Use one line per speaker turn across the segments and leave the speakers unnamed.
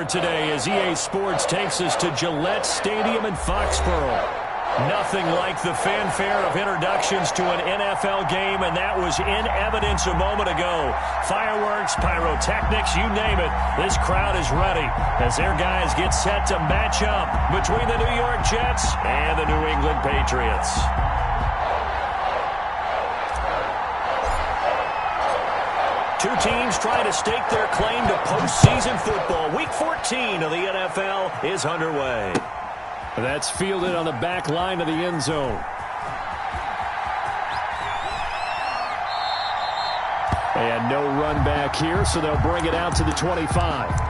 here today as EA Sports takes us to Gillette Stadium in Foxborough. Nothing like the fanfare of introductions to an NFL game, and that was in evidence a moment ago. Fireworks, pyrotechnics, you name it. This crowd is ready as their guys get set to match up between the New York Jets and the New England Patriots. Two teams trying to stake their claim to postseason football. Week 14 of the NFL is underway. That's fielded on the back line of the end zone. And no run back here, so they'll bring it out to the 25.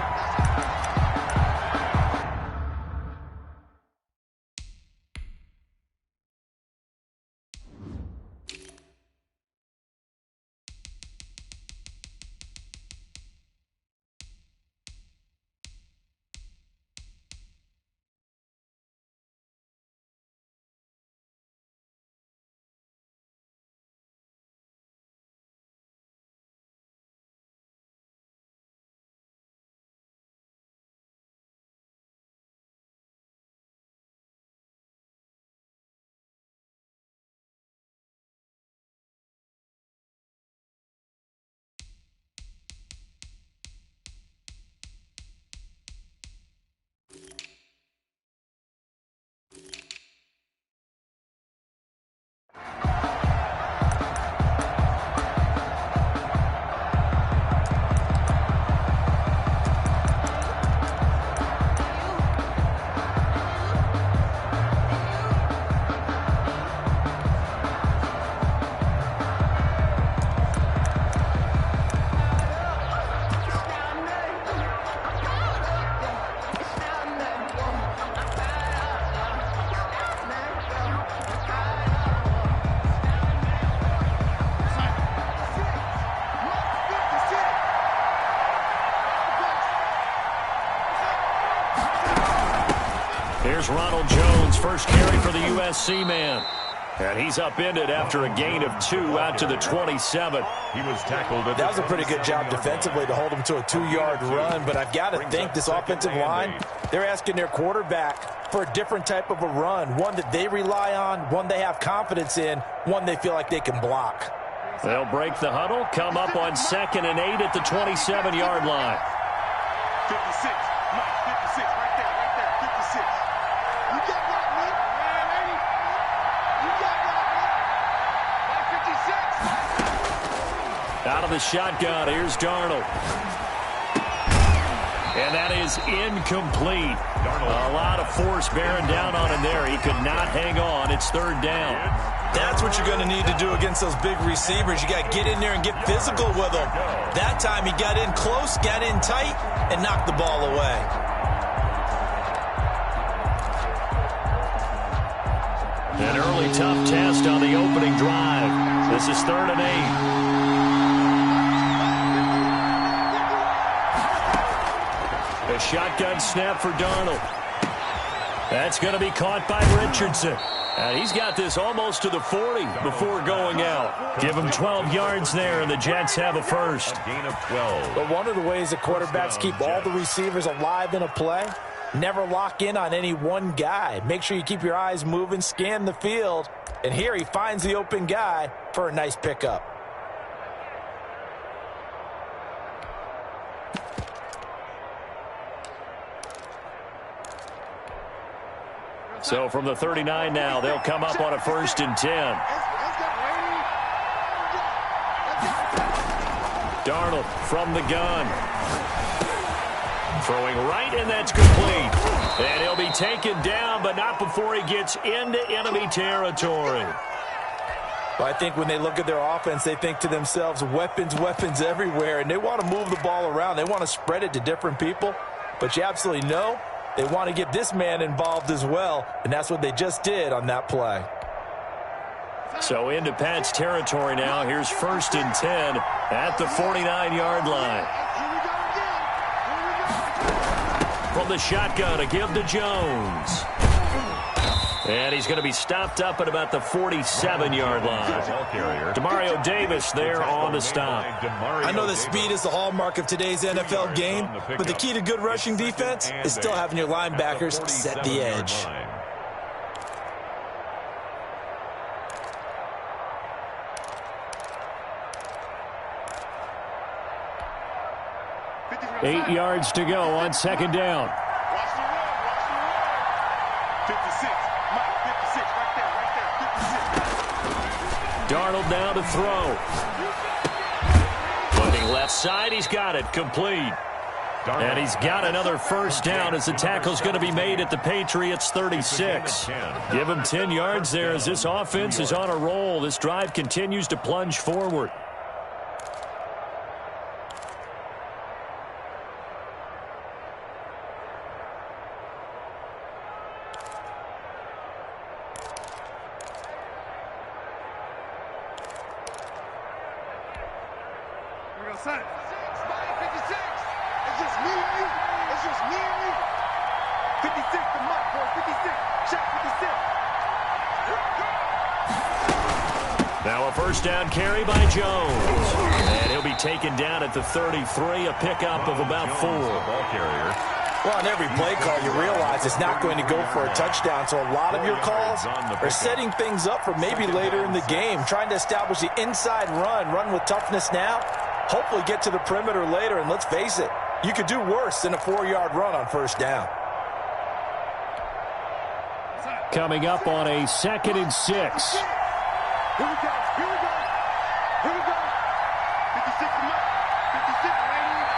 Here's Ronald Jones, first carry for the USC man. And he's upended after a gain of 2 out to the 27.
He was tackled.
That was a pretty good job defensively to hold him to a 2-yard run. But I've got to think this offensive line, they're asking their quarterback for a different type of a run, one that they rely on, one they have confidence in, one they feel like they can block.
They'll break the huddle, come up on 2nd and 8 at the 27-yard line.
56, Mike, 56, right there, 56. You got that, man. You got that, 56.
Out of the shotgun, here's Darnold. And that is incomplete. A lot of force bearing down on him there. He could not hang on. It's 3rd down.
That's what you're going to need to do against those big receivers. You got to get in there and get physical with them. That time he got in close, got in tight, and knocked the ball away.
An early tough test on the opening drive. This is 3rd and 8. A shotgun snap for Darnold. That's going to be caught by Richardson. He's got this almost to the 40 before going out. Give him 12 yards there, and the Jets have a first.
Gain of 12.
But one of the ways that quarterbacks keep all the receivers alive in a play, never lock in on any one guy. Make sure you keep your eyes moving, scan the field. And here he finds the open guy for a nice pickup.
So from the 39 now, they'll come up on a 1st and 10. Darnold from the gun. Throwing right, and that's complete. And he'll be taken down, but not before he gets into enemy territory.
Well, I think when they look at their offense, they think to themselves, weapons, weapons everywhere, and they want to move the ball around. They want to spread it to different people, but you absolutely know they want to get this man involved as well, and that's what they just did on that play.
So into Pat's territory now. Here's 1st and 10 at the 49-yard line. From the shotgun, a give to Jones. And he's going to be stopped up at about the 47-yard line. Demario Davis there on the stop.
I know that speed is the hallmark of today's NFL game, but the key to good rushing defense is still having your linebackers set the edge.
8 yards to go on second down.
Watch the run, watch the run. 56, Mike, 56, right there, 56.
Darnold now to throw. Looking left side, he's got it, complete. And he's got another first down as the tackle's going to be made at the Patriots' 36. Give him 10 yards there as this offense is on a roll. This drive continues to plunge forward.
Son, 56, it's just me and you. It's just me and you. 56 to Mike, boy. 56. Check 56.
Now a first down carry by Jones. And he'll be taken down at the 33, a pickup of about 4.
Well, on every play call, you realize it's not going to go for a touchdown, so a lot of your calls are setting things up for maybe later in the game, trying to establish the inside run with toughness now, hopefully get to the perimeter later, and let's face it, you could do worse than a 4-yard run on first down.
Coming up on a 2nd and 6.
Here we go, here we go, here we go. 56 to Mike, 56 right here.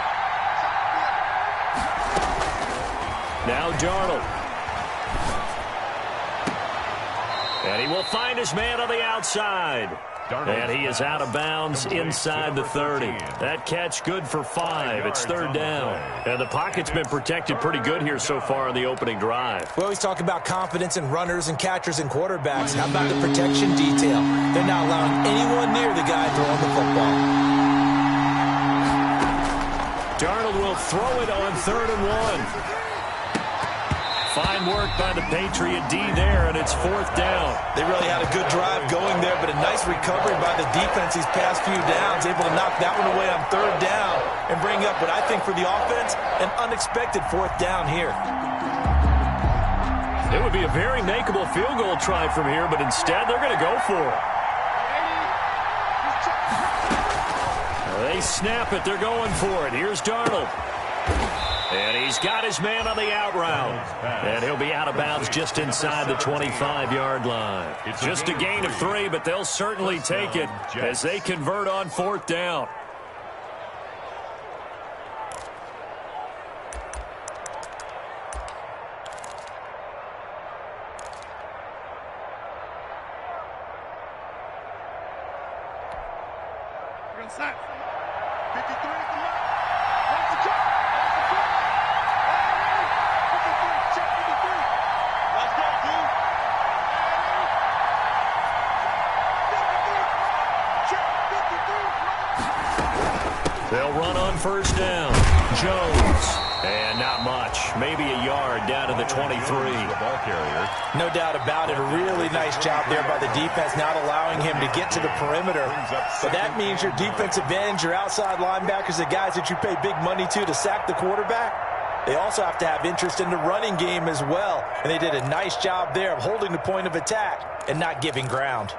Now Darnold. And he will find his man on the outside. And he is out of bounds inside the 30. That catch good for 5. It's 3rd down. And the pocket's been protected pretty good here so far on the opening drive.
We always talk about confidence in runners and catchers and quarterbacks. How about the protection detail? They're not allowing anyone near the guy throwing the football.
Darnold will throw it on 3rd and 1. Fine work by the Patriot D there, and it's 4th down.
They really had a good drive going there, but a nice recovery by the defense these past few downs, able to knock that one away on 3rd down and bring up what I think for the offense, an unexpected 4th down here.
It would be a very makeable field goal try from here, but instead they're going to go for it. They snap it. They're going for it. Here's Darnold. And he's got his man on the out route. And he'll be out of bounds just inside the 25-yard line. It's just a gain of 3, but they'll certainly take it as they convert on 4th down.
We're going to set. 53 to Mike. Watch the cut.
They'll run on 1st down. Jones. And not much. Maybe a yard down to the 23.
No doubt about it. A really nice job there by the defense, not allowing him to get to the perimeter. But that means your defensive ends, your outside linebackers, the guys that you pay big money to sack the quarterback, they also have to have interest in the running game as well. And they did a nice job there of holding the point of attack and not giving ground.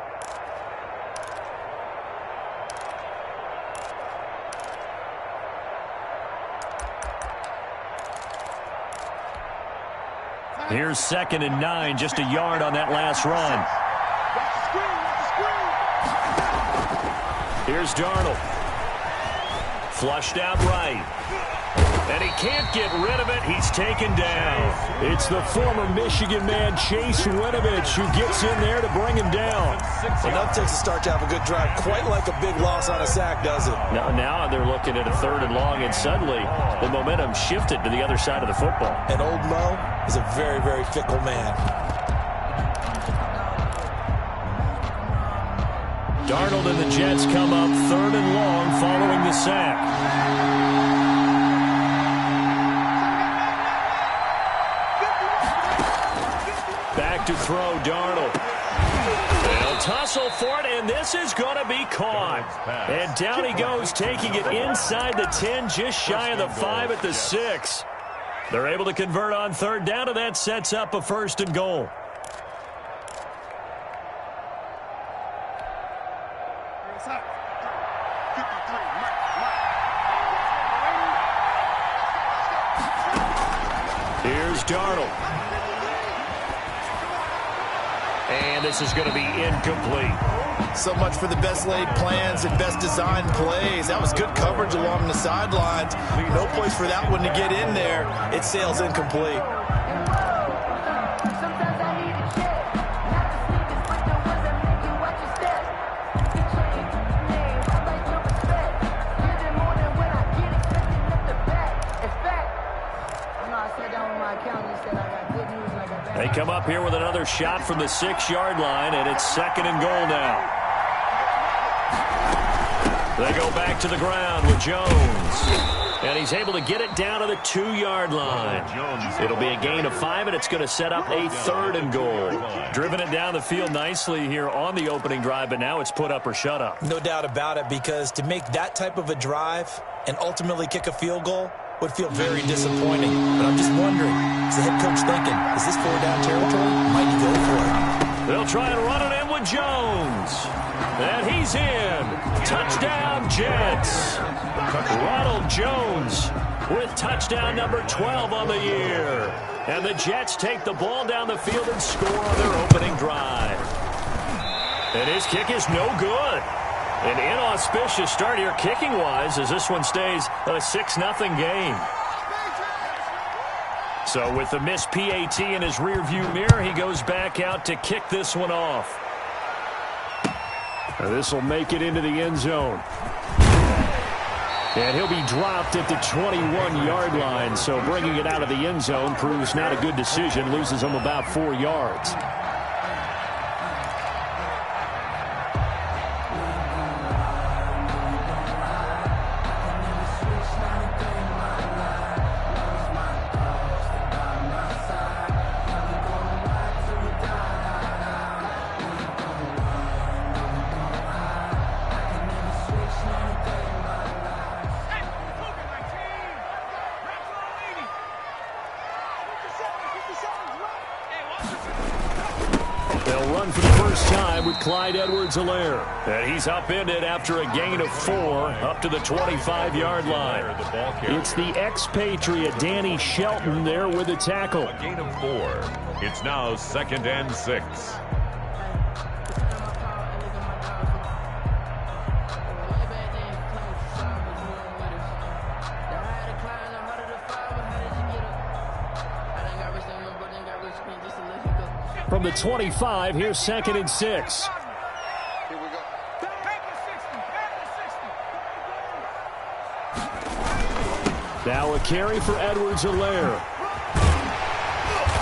Here's 2nd and 9, just a yard on that last run. Here's Darnold. Flushed out right. And he can't get rid of it. He's taken down. It's the former Michigan man, Chase Winovich, who gets in there to bring him down.
Enough takes a start to have a good drive, quite like a big loss on a sack, does it?
Now they're looking at a 3rd and long, and suddenly the momentum shifted to the other side of the football.
And old Mo is a very, very fickle man.
Darnold and the Jets come up 3rd and long following the sack. to throw, Darnold. They'll tussle for it, and this is going to be caught. And down he goes, taking it inside the 10, just shy of the 5 at the 6. They're able to convert on third down, and that sets up a 1st and goal. Here's Darnold. And this is going to be incomplete.
So much for the best laid plans and best designed plays. That was good coverage along the sidelines. No place for that one to get in there. It sails incomplete.
They come up here with another shot from the 6-yard line, and it's 2nd and goal now. They go back to the ground with Jones. And he's able to get it down to the 2-yard line. It'll be a gain of 5, and it's going to set up a 3rd and goal. Driven it down the field nicely here on the opening drive, but now it's put up or shut up.
No doubt about it, because to make that type of a drive and ultimately kick a field goal would feel very disappointing. But I'm just wondering, is the head coach thinking, is this 4-down territory? Might he go for it?
They'll try and run it in with Jones. And he's in. Touchdown, Jets. Ronald Jones with touchdown number 12 on the year. And the Jets take the ball down the field and score on their opening drive. And his kick is no good. An inauspicious start here kicking-wise as this one stays a 6-0 game. So with the missed PAT in his rearview mirror, he goes back out to kick this one off. This will make it into the end zone. And he'll be dropped at the 21-yard line, so bringing it out of the end zone proves not a good decision, loses him about 4 yards. They'll run for the first time with Clyde Edwards-Helaire. And he's upended after a gain of 4 up to the 25-yard line. It's the expatriate Danny Shelton there with the tackle.
A gain of 4. It's now 2nd and 6.
From the 25, here's 2nd and 6.
Here we go.
Now a carry for Edwards-Helaire.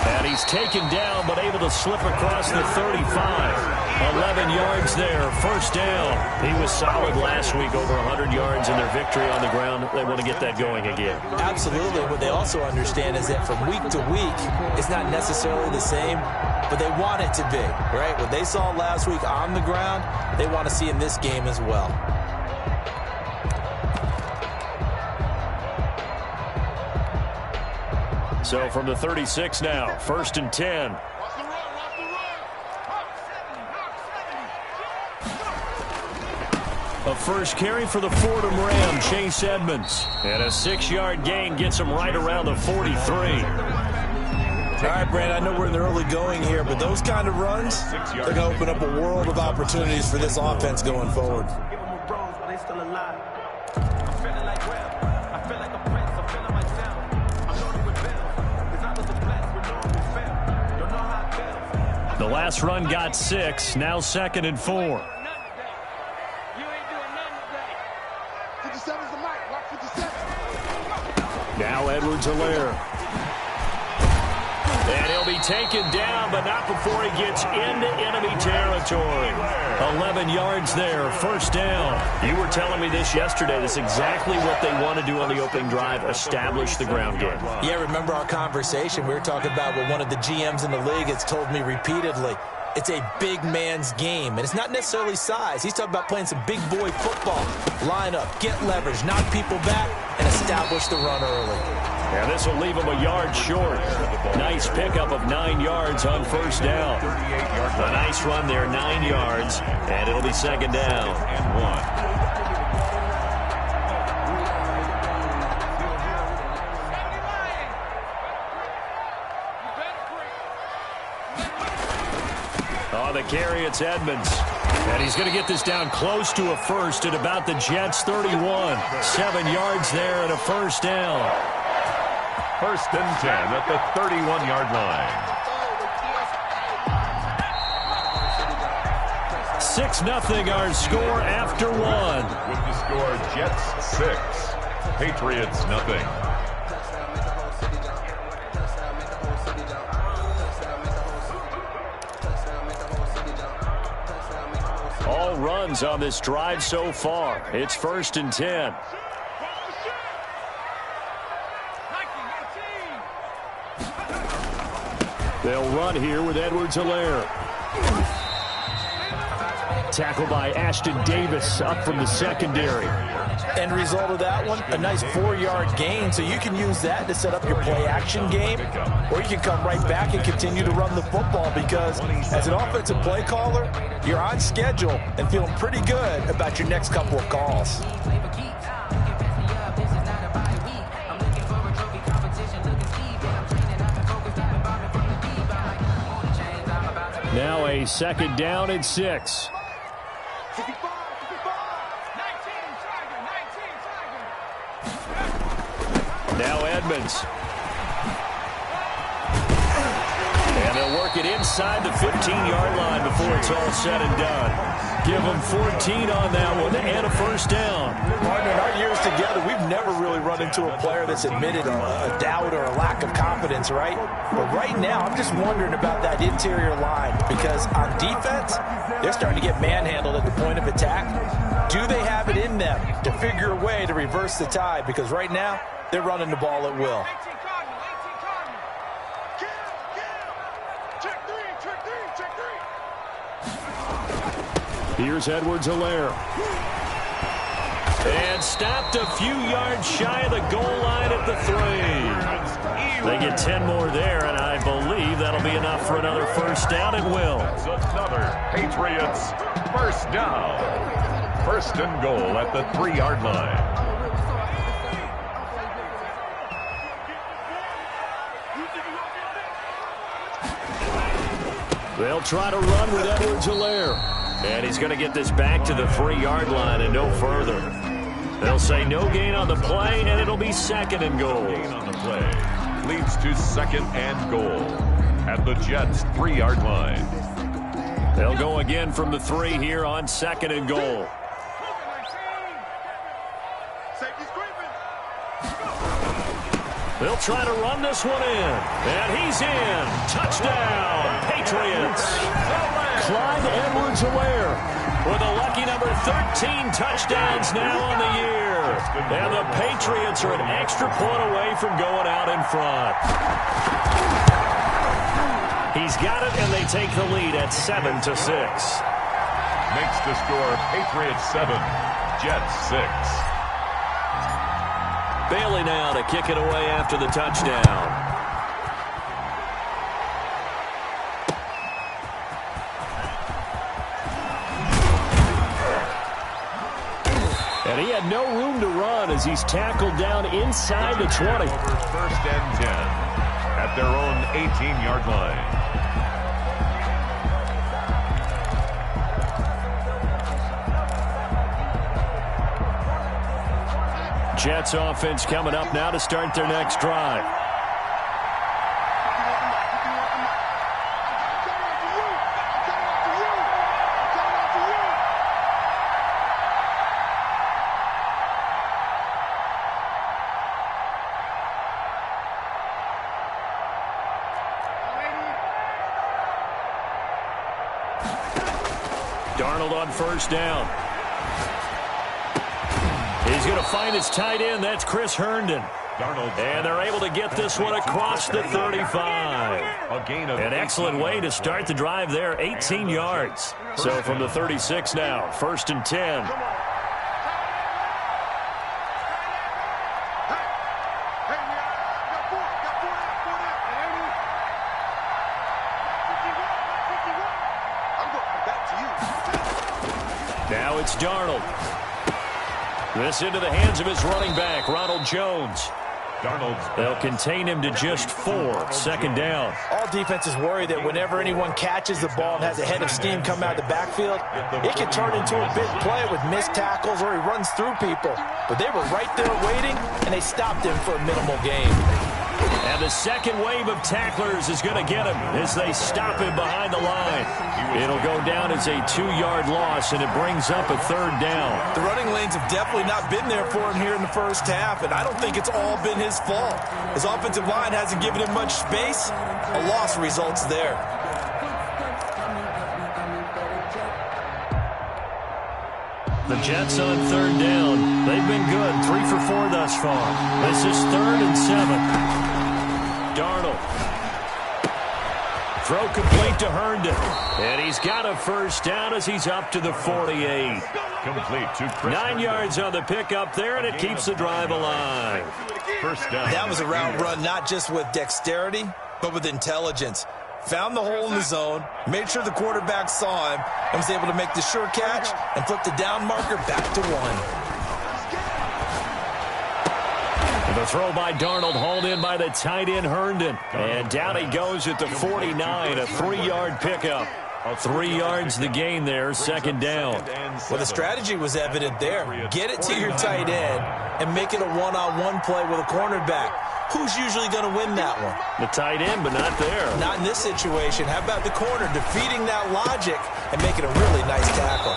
And he's taken down, but able to slip across the 35. 11 yards there, first down. He was solid last week, over 100 yards in their victory on the ground. They want to get that going again.
Absolutely. What they also understand is that from week to week, it's not necessarily the same, but they want it to be, right? What they saw last week on the ground, they want to see in this game as well.
So from the 36 now, 1st and 10. A first carry for the Fordham Ram, Chase Edmonds. And a 6-yard gain gets him right around the 43.
All right, Brand, I know we're in the early going here, but those kind of runs, they're going to open up a world of opportunities for this offense going forward.
The last run got 6, now 2nd and 4. Now Edwards-Helaire. And he'll be taken down, but not before he gets into enemy territory. 11 yards there, first down. You were telling me this yesterday. This is exactly what they want to do on the opening drive, establish the ground game.
Yeah, remember our conversation? We were talking about what one of the GMs in the league has told me repeatedly. It's a big man's game, and it's not necessarily size. He's talking about playing some big boy football. Line up, get leverage, knock people back, and establish the run early.
And this will leave him a yard short. Nice pickup of 9 yards on first down. A nice run there, 9 yards, and it'll be second down.
And 1.
On the carry, it's Edmonds. And he's going to get this down close to a first at about the Jets' 31. 7 yards there and a first down.
First and 10 at the 31-yard line.
6-0 our score after one.
With the score, Jets 6, Patriots nothing.
All runs on this drive so far. It's first and 10. They'll run here with Edwards-Helaire. Tackled by Ashton Davis up from the secondary.
End result of that one, a nice 4-yard gain, so you can use that to set up your play-action game, or you can come right back and continue to run the football because as an offensive play caller, you're on schedule and feeling pretty good about your next couple of calls.
Now a second down and 6. Now Edmonds. And they'll work it inside the 15-yard line before it's all said and done. Give them 14 on that one and a first down.
Partner, in our years together, we've never really run into a player that's admitted a doubt or a lack of confidence, right? But right now, I'm just wondering about that interior line because on defense, they're starting to get manhandled at the point of attack. Do they have it in them to figure a way to reverse the tide? Because right now, they're running the ball at will.
Here's Edwards-Helaire. And stopped a few yards shy of the goal line at the 3. They get 10 more there, and I believe that'll be enough for another first down. It will.
Another Patriots first down. First and goal at the 3-yard line.
They'll try to run with Edwards-Helaire. And he's going to get this back to the 3-yard line and no further. They'll say no gain on the play, and it'll be second and goal.
Gain on the play leads to second and goal at the Jets' 3-yard line.
They'll go again from the 3 here on second and goal. They'll try to run this one in. And he's in. Touchdown, Patriots. Clyde Edwards-Helaire with a lucky number 13 touchdowns now on the year. And the Patriots are an extra point away from going out in front. He's got it, and they take the lead at 7-6.
Makes the score Patriots 7, Jets 6.
Bailey now to kick it away after the touchdown. And he had no room to run as he's tackled down inside the 20.
Over first and 10 at their own 18-yard line.
Jets offense coming up now to start their next drive. Darnold on first down. He's going to find his tight end. That's Chris Herndon. And they're able to get this one across the 35. An excellent way to start the drive there, 18 yards. So from the 36 now, 1st and 10. Now it's Darnold. This into the hands of his running back, Ronald Jones. They'll contain him to just 4. 2nd down.
All defenses worry that whenever anyone catches the ball and has a head of steam come out of the backfield, it can turn into a big play with missed tackles or he runs through people. But they were right there waiting, and they stopped him for a minimal gain.
And the second wave of tacklers is going to get him as they stop him behind the line. It'll go down as a 2-yard loss, and it brings up a 3rd down.
The running lanes have definitely not been there for him here in the first half, and I don't think it's all been his fault. His offensive line hasn't given him much space. A loss results there.
The Jets on 3rd down. They've been good, 3 for 4 thus far. This is 3rd and 7. Darnold. Throw complete to Herndon. And he's got a 1st down as he's up to the 48.
Complete to Chris
9 yards on the pickup there, and it keeps the drive alive.
1st down.
That was a route run not just with dexterity, but with intelligence. Found the hole in the zone, made sure the quarterback saw him, and was able to make the sure catch and flip the down marker back to 1.
The throw by Darnold, hauled in by the tight end Herndon. And down he goes at the 49, a 3-yard pickup. 3 yards the gain there, 2nd down.
Well, the strategy was evident there. Get it to your tight end and make it a one-on-one play with a cornerback. Who's usually going to win that one?
The tight end, but not there.
Not in this situation. How about the corner defeating that logic and making a really nice tackle?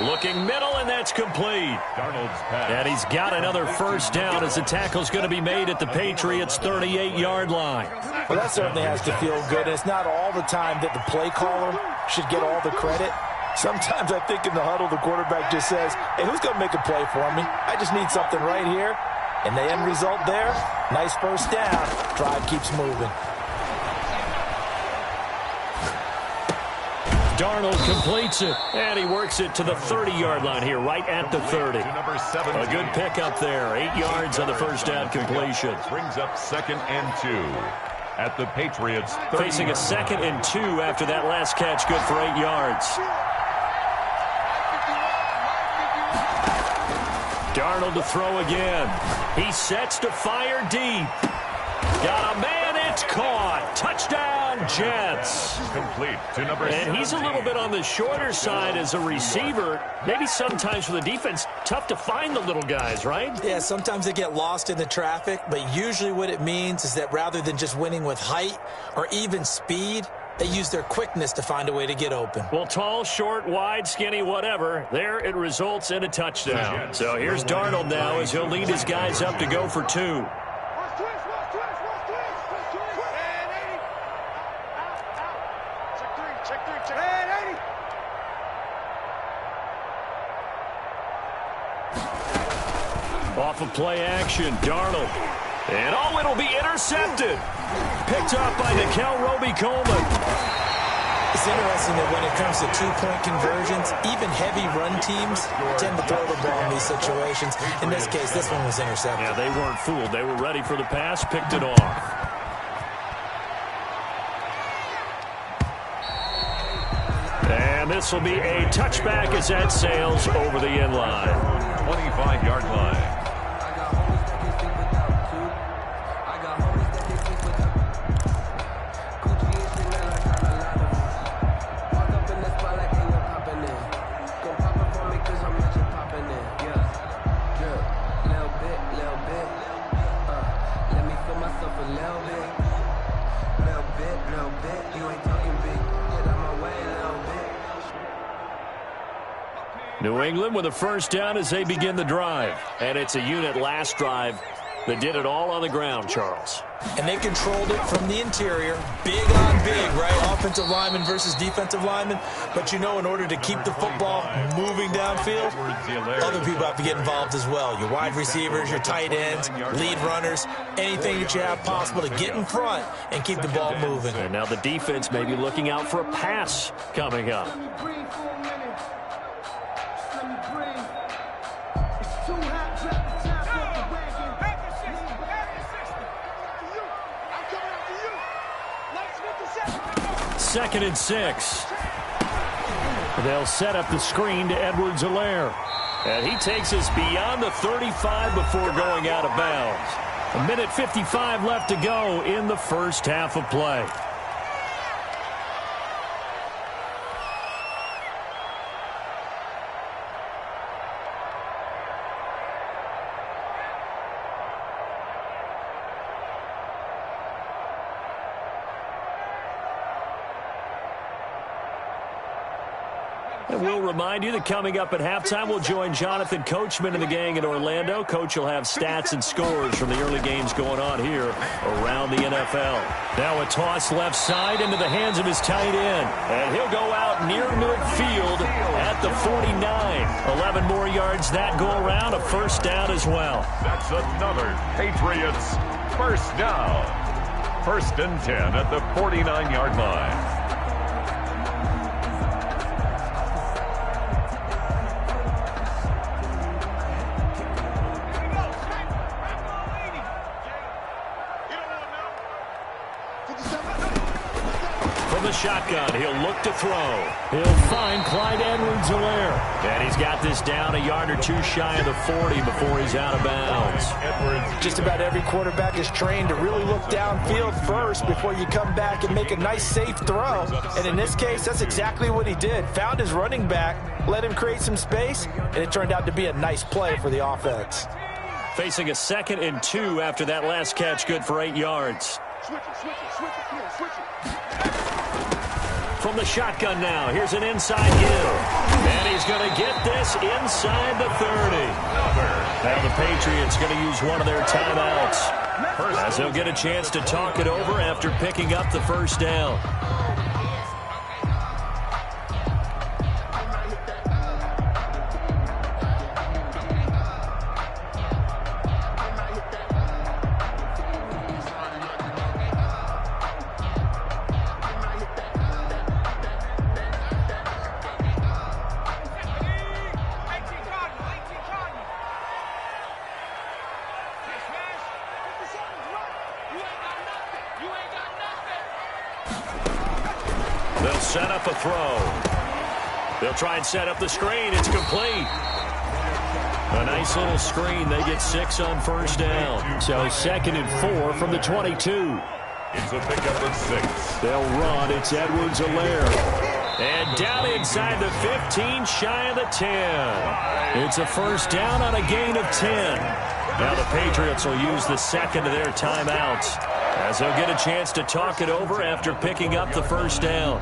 Looking middle, and that's complete. And he's got another 1st down as the tackle's going to be made at the Patriots' 38-yard line.
Well, that certainly has to feel good. And it's not all the time that the play caller should get all the credit. Sometimes I think in the huddle, the quarterback just says, hey, who's going to make a play for me? I just need something right here. And the end result there, nice 1st down. Drive keeps moving.
Darnold completes it, and he works it to the 30-yard line here, right at the 30. A good pickup there, 8 yards on the 1st down completion.
Brings up 2nd and 2 at the Patriots.
Facing a 2nd and 2 after that last catch, good for 8 yards. Darnold to throw again. He sets to fire deep. Got a man, it's caught. Touchdown, Jets.
Complete to number 7.
And he's a little bit on the shorter side as a receiver. Maybe sometimes for the defense, tough to find the little guys, right?
Yeah, sometimes they get lost in the traffic, but usually what it means is that rather than just winning with height or even speed, they use their quickness to find a way to get open.
Well, tall, short, wide, skinny, whatever, there it results in a touchdown. So here's Darnold now as he'll lead his guys up to go for 2. Off of play action, Darnold. And oh, it'll be intercepted. Picked up by Nikel Roby-Coleman.
It's interesting that when it comes to 2-point conversions, even heavy run teams tend to throw the ball in these situations. In this case, this one was intercepted.
Yeah, they weren't fooled. They were ready for the pass, picked it off. And this will be a touchback as that sails over the end line.
25-yard line.
New England with a 1st down as they begin the drive. And it's a unit last drive that did it all on the ground, Charles.
And they controlled it from the interior. Big on big, right? Offensive lineman versus defensive lineman. But you know, in order to keep the football moving downfield, other people have to get involved as well. Your wide receivers, your tight ends, lead runners, anything that you have possible to get in front and keep the ball moving.
And now the defense may be looking out for a pass coming up. Second and 6. They'll set up the screen to Edwards-Helaire. And he takes us beyond the 35 before going out of bounds. 1:55 left to go in the first half of play. And we'll remind you that coming up at halftime, we'll join Jonathan Coachman and the gang in Orlando. Coach will have stats and scores from the early games going on here around the NFL. Now a toss left side into the hands of his tight end. And he'll go out near midfield at the 49. 11 more yards that go around, a first down as well.
That's another Patriots first down. First and 10 at the 49-yard line.
Shotgun. He'll look to throw. He'll find Clyde Edwards-Helaire. And he's got this down a yard or two shy of the 40 before he's out of bounds.
Just about every quarterback is trained to really look downfield first before you come back and make a nice, safe throw. And in this case, that's exactly what he did. Found his running back, let him create some space, and it turned out to be a nice play for the offense.
Facing a 2nd and 2 after that last catch, good for 8 yards.
Switch it. Come on, switch it.
From the shotgun now, here's an inside give. And he's going to get this inside the 30. Now the Patriots going to use one of their timeouts, as they'll get a chance to talk it over after picking up the first down. They'll set up a throw. They'll try and set up the screen. It's complete. A nice little screen. They get 6 on first down. So 2nd and 4 from the 22.
It's a pickup of 6.
They'll run. It's Edwards-Helaire. And down inside the 15, shy of the 10. It's a first down on a gain of 10. Now the Patriots will use the second of their timeouts, as they'll get a chance to talk it over after picking up the first down.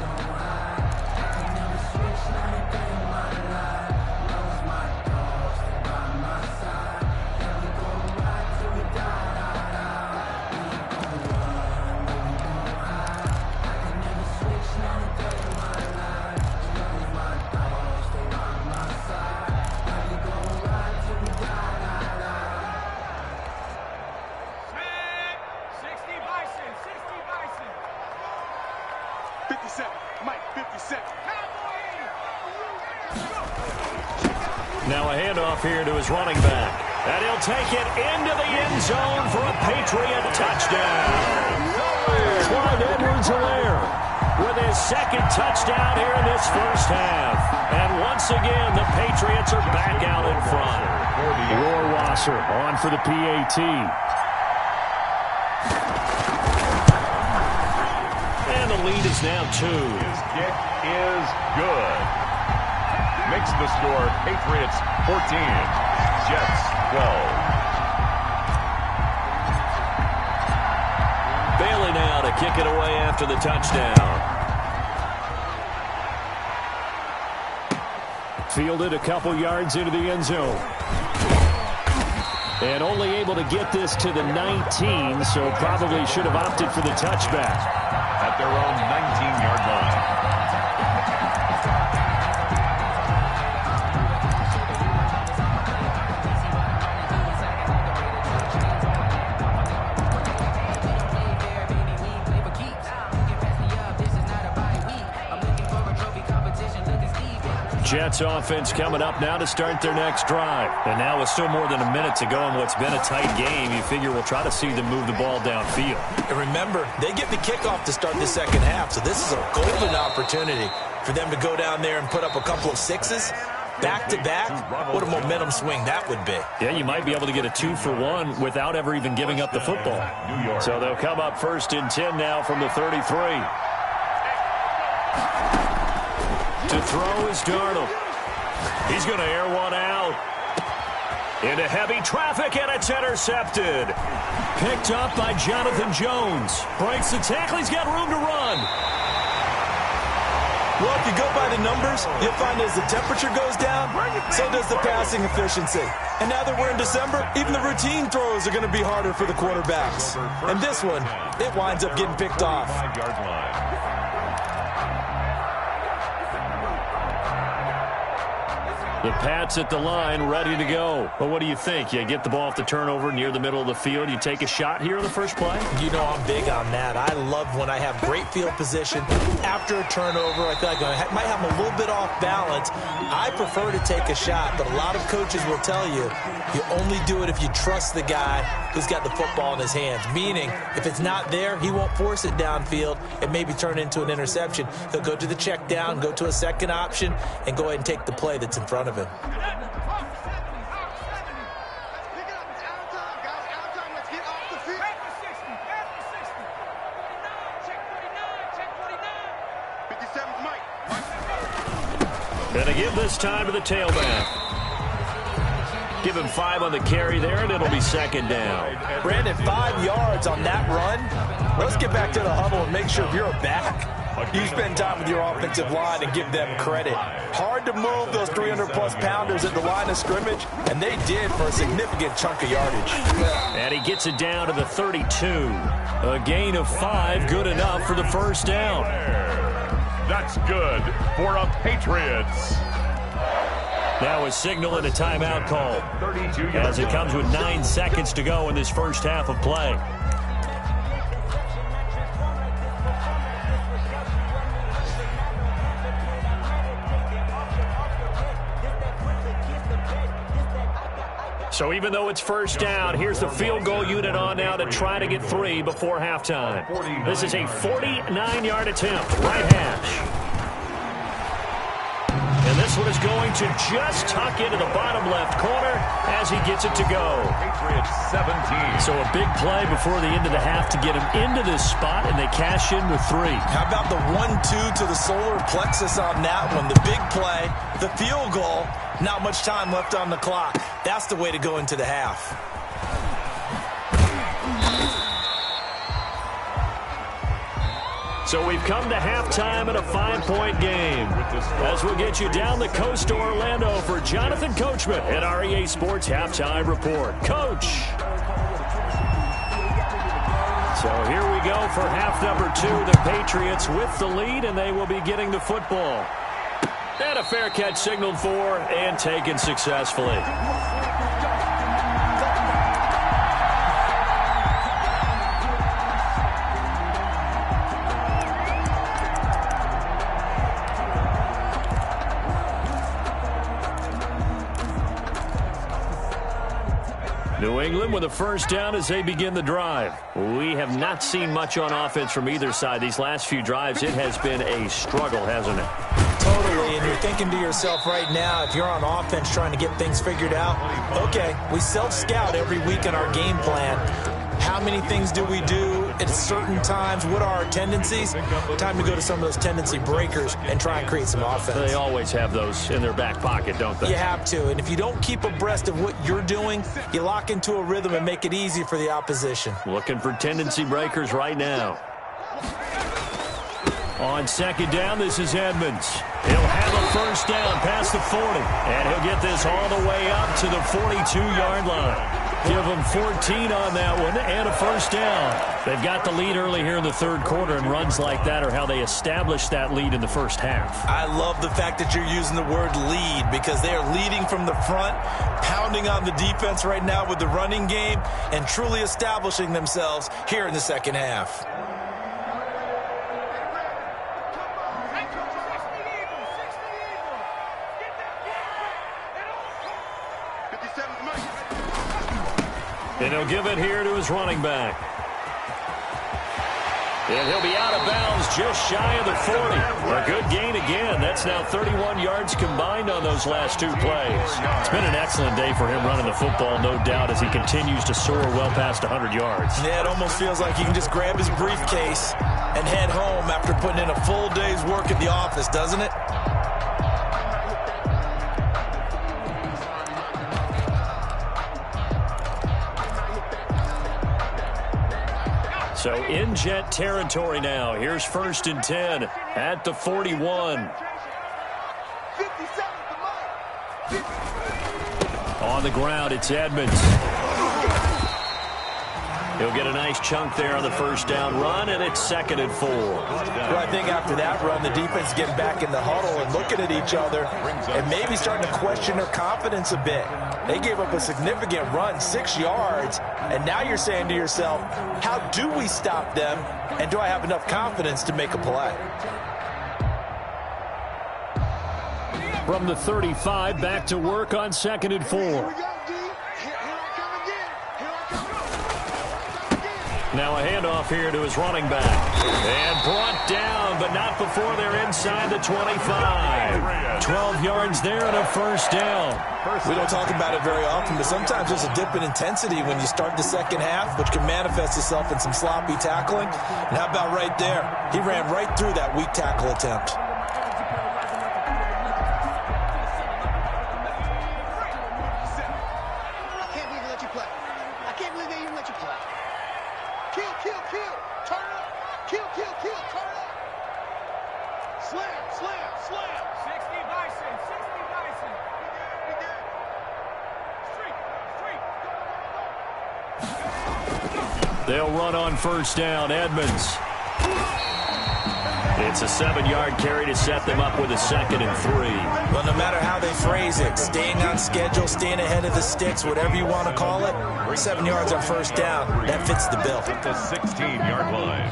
Now a handoff here to his running back. And he'll take it into the end zone for a Patriot touchdown. Clyde Edwards-Helaire with his second touchdown here in this first half. And once again, the Patriots are back out in front. Rohrwasser on for the PAT. And the lead is now 2.
His kick is good. Makes the score Patriots 14, Jets 12.
Bailey now to kick it away after the touchdown. Fielded a couple yards into the end zone. And only able to get this to the 19, so probably should have opted for the touchback.
At their own 19-yard line.
Jets offense coming up now to start their next drive. And now with still more than a minute to go in what's been a tight game, you figure we'll try to see them move the ball downfield.
And remember, they get the kickoff to start the second half, so this is a golden opportunity for them to go down there and put up a couple of sixes. Back-to-back, what a momentum swing that would be.
Yeah, you might be able to get a 2-for-1 without ever even giving up the football. So they'll come up 1st and 10 now from the 33. To throw is Darnold. He's going to air one out. Into heavy traffic, and it's intercepted. Picked up by Jonathan Jones. Breaks the tackle. He's got room to run.
Well, if you go by the numbers, you'll find as the temperature goes down, so does the passing efficiency. And now that we're in December, even the routine throws are going to be harder for the quarterbacks. And this one, it winds up getting picked off.
The Pats at the line, ready to go. Well, what do you think? You get the ball off the turnover near the middle of the field. You take a shot here in the first play?
You know I'm big on that. I love when I have great field position. After a turnover, I feel like I might have a little bit off balance. I prefer to take a shot, but a lot of coaches will tell you, you only do it if you trust the guy who's got the football in his hands. Meaning, if it's not there, he won't force it downfield and maybe turn it into an interception. He'll go to the check down, go to a second option, and go ahead and take the play that's in front of him.
Gonna give this time to the tailback. Give him 5 on the carry there, and it'll be 2nd down.
Brandon, 5 yards on that run. Let's get back to the huddle and make sure if you're a back, you spend time with your offensive line and give them credit. Hard to move those 300-plus pounders at the line of scrimmage, and they did for a significant chunk of yardage.
And he gets it down to the 32. A gain of 5, good enough for the 1st down.
That's good for a Patriots.
Now a signal and a timeout call as it comes with 9 seconds to go in this first half of play. So even though it's 1st down, here's the field goal unit on now to try to get 3 before halftime. This is a 49-yard attempt, right hash. And this one is going to just tuck into the bottom left corner as he gets it to go.
Patriots 17.
So a big play before the end of the half to get him into this spot, and they cash in with 3.
How about the 1-2 to the solar plexus on that one? The big play, the field goal, not much time left on the clock. That's the way to go into the half.
So we've come to halftime in a 5-point game. As we'll get you down the coast to Orlando for Jonathan Coachman at REA Sports Halftime Report. Coach. So here we go for half number 2. The Patriots with the lead, and they will be getting the football. And a fair catch signaled for and taken successfully. New England with a 1st down as they begin the drive. We have not seen much on offense from either side. These last few drives, it has been a struggle, hasn't it?
Totally, and you're thinking to yourself right now, if you're on offense trying to get things figured out, okay, we self-scout every week in our game plan. How many things do we do at certain times? What are our tendencies? Time to go to some of those tendency breakers and try and create some offense.
They always have those in their back pocket, don't they?
You have to, and if you don't keep abreast of what you're doing, you lock into a rhythm and make it easy for the opposition.
Looking for tendency breakers right now. On 2nd down, this is Edmonds. He'll have a 1st down past the 40, and he'll get this all the way up to the 42-yard line. Give them 14 on that one and a first down. They've got the lead early here in the third quarter, and runs like that are how they establish that lead in the first half.
I love the fact that you're using the word lead because they are leading from the front, pounding on the defense right now with the running game, and truly establishing themselves here in the second half.
And he'll give it here to his running back. And he'll be out of bounds just shy of the 40. A good gain again. That's now 31 yards combined on those last two plays. It's been an excellent day for him running the football, no doubt, as he continues to soar well past 100 yards.
Yeah, it almost feels like he can just grab his briefcase and head home after putting in a full day's work at the office, doesn't it?
So in Jet territory now. Here's 1st and 10 at the 41. On the ground, it's Edmonds. He'll get a nice chunk there on the first down run, and it's 2nd and 4.
Well, I think after that run, the defense is getting back in the huddle and looking at each other and maybe starting to question their confidence a bit. They gave up a significant run, 6 yards, and now you're saying to yourself, how do we stop them, and do I have enough confidence to make a play?
From the 35, back to work on 2nd and 4. Now a handoff here to his running back. And brought down, but not before they're inside the 25. 12 yards there and a first down.
We don't talk about it very often, but sometimes there's a dip in intensity when you start the second half, which can manifest itself in some sloppy tackling. And how about right there? He ran right through that weak tackle attempt.
They'll run on first down. Edmonds. It's a 7-yard carry to set them up with a 2nd and 3.
Well, no matter how they phrase it, staying on schedule, staying ahead of the sticks, whatever you want to call it, 7 yards on first down, that fits the bill.
At the 16-yard line.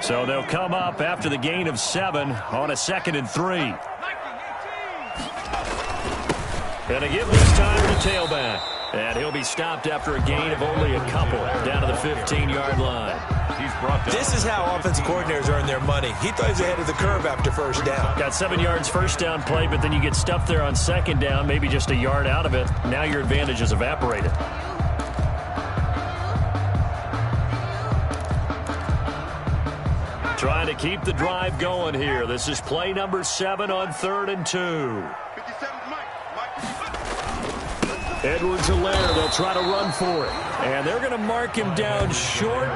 So they'll come up after the gain of 7 on a 2nd and 3. And a give this time to tailback. And he'll be stopped after a gain of only a couple down to the 15-yard line.
This is how offensive coordinators earn their money. He thought he was ahead of the curve after first down.
Got 7 yards first down play, but then you get stuffed there on second down, maybe just a yard out of it. Now your advantage is evaporated. Trying to keep the drive going here. This is play number 7 on 3rd and 2. Edwards-Helaire, they'll try to run for it. And they're going to mark him down short,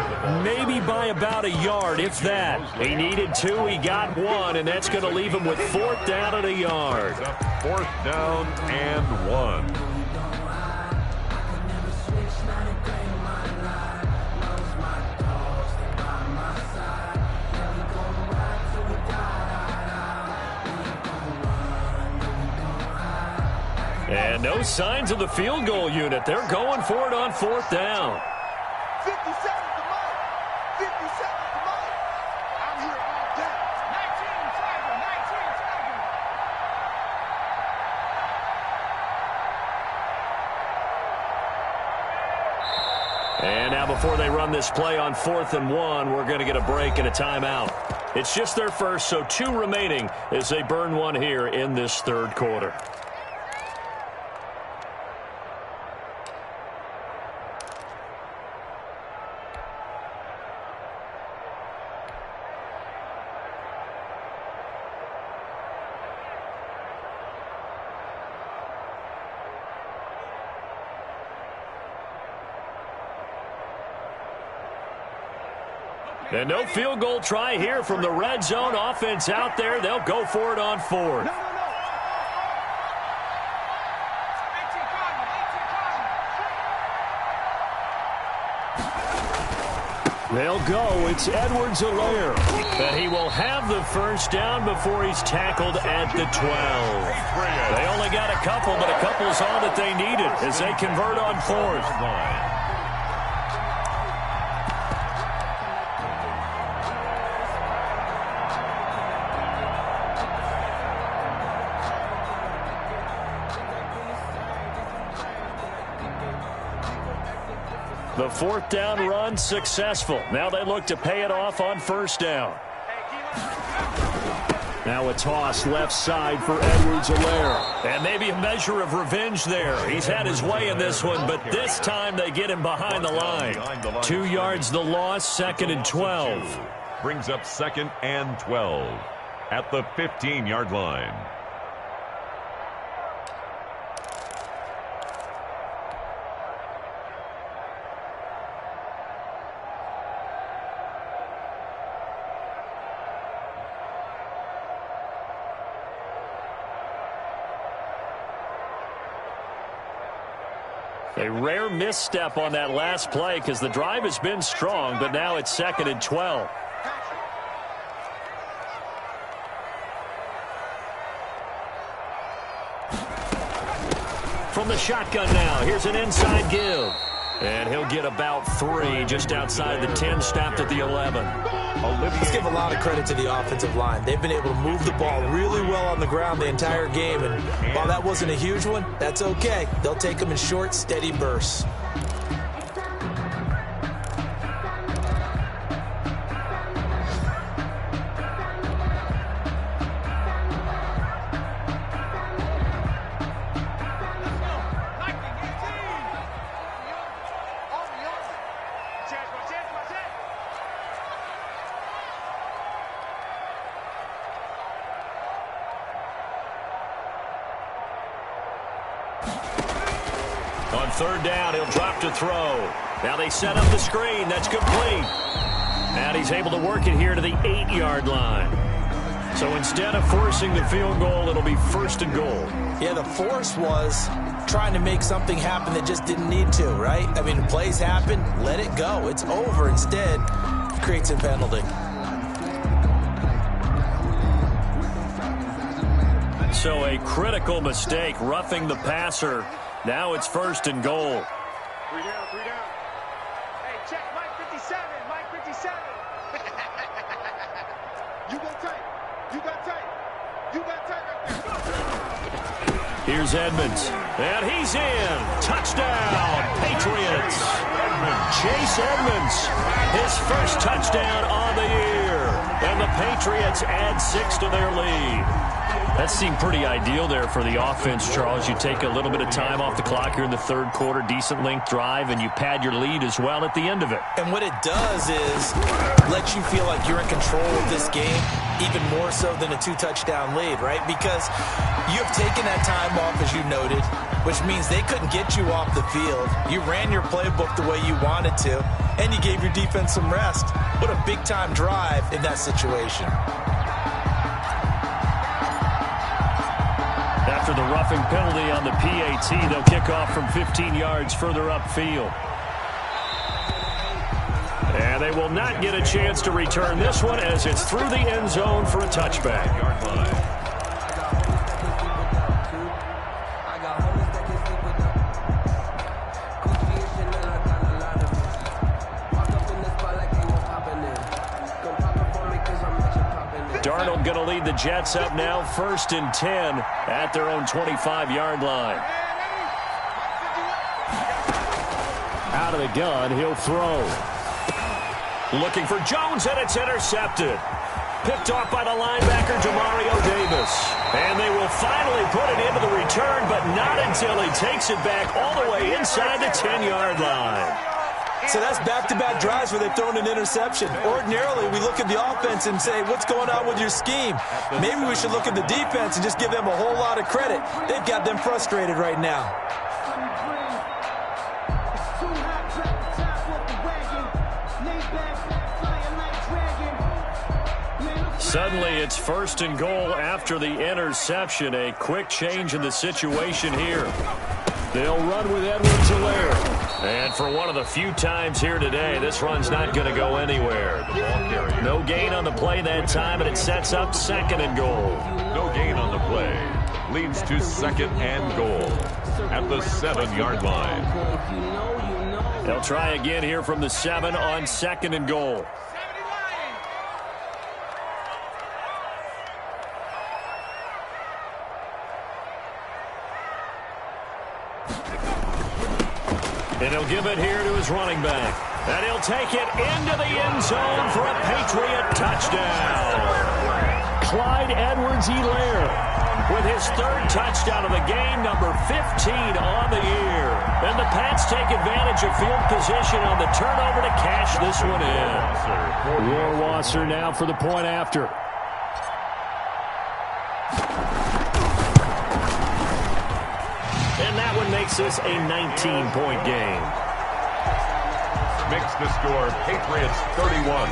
maybe by about a yard, if that. He needed 2, he got 1, and that's going to leave him with 4th down and a yard.
4th down and 1.
And no signs of the field goal unit. They're going for it on 4th down.
50 seconds to Mike. 50 seconds to Mike. I'm here all day. 19 Tiger.
And now before they run this play on 4th and 1, we're going to get a break and a timeout. It's just their first, so 2 remaining as they burn 1 here in this 3rd quarter. And no field goal try here from the red zone. Offense out there. They'll go for it on fourth. They'll go. It's Edwards-Helaire. And he will have the first down before he's tackled at the 12. They only got a couple, but a couple's all that they needed as they convert on fourth. The fourth down run successful. Now they look to pay it off on first down. Now a toss left side for Edwards-Helaire. And maybe a measure of revenge there. He's had his way in this one, but this time they get him behind the line. 2 yards the loss, 2nd and 12.
Brings up 2nd and 12 at the 15-yard line.
A rare misstep on that last play because the drive has been strong, but now it's 2nd and 12. From the shotgun now, here's an inside give. And he'll get about 3 just outside the 10, stopped at the 11.
Let's give a lot of credit to the offensive line. They've been able to move the ball really well on the ground the entire game. And while that wasn't a huge one, that's okay. They'll take them in short, steady bursts.
On third down, he'll drop to throw. Now they set up the screen. That's complete. And he's able to work it here to the 8-yard line. So instead of forcing the field goal, it'll be 1st and goal.
Yeah, the force was trying to make something happen that just didn't need to, right? I mean, plays happen, let it go. It's over. Instead, creates a penalty.
So a critical mistake, roughing the passer. Now it's 1st and goal.
3 down, 3 down. Hey, check Mike 57, Mike 57. You go tight. You got tight. You got tight right there.
Here's Edmonds. And he's in. Touchdown, Patriots. Chase Edmonds, his first touchdown on the year. And the Patriots add 6 to their lead. That seemed pretty ideal there for the offense, Charles. You take a little bit of time off the clock here in the third quarter, decent length drive, and you pad your lead as well at the end of it.
And what it does is let you feel like you're in control of this game, even more so than a 2-touchdown lead, right? Because you have taken that time off, as you noted, which means they couldn't get you off the field. You ran your playbook the way you wanted to, and you gave your defense some rest. What a big-time drive in that situation.
After the roughing penalty on the PAT, they'll kick off from 15 yards further upfield. And they will not get a chance to return this one as it's through the end zone for a touchback. Darnold going to lead the Jets up now, 1st and 10 at their own 25-yard line. Out of the gun, he'll throw. Looking for Jones, and it's intercepted. Picked off by the linebacker, Demario Davis. And they will finally put it into the return, but not until he takes it back all the way inside the 10-yard line.
So that's back-to-back drives where they've thrown an interception. Ordinarily, we look at the offense and say, what's going on with your scheme? Maybe we should look at the defense and just give them a whole lot of credit. They've got them frustrated right now.
Suddenly, it's 1st and goal after the interception. A quick change in the situation here. They'll run with Edwards-Helaire. And for one of the few times here today, this run's not going to go anywhere. No gain on the play that time, and it sets up 2nd and goal.
No gain on the play. Leads to 2nd and goal at the 7-yard line.
They'll try again here from the 7 on 2nd and goal. And he'll give it here to his running back. And he'll take it into the end zone for a Patriot touchdown. Clyde Edwards-Helaire with his 3rd touchdown of the game, number 15 on the year. And the Pats take advantage of field position on the turnover to cash this one in. Rohrwasser now for the point after. And that one makes this a 19-point game.
Makes the score Patriots 31,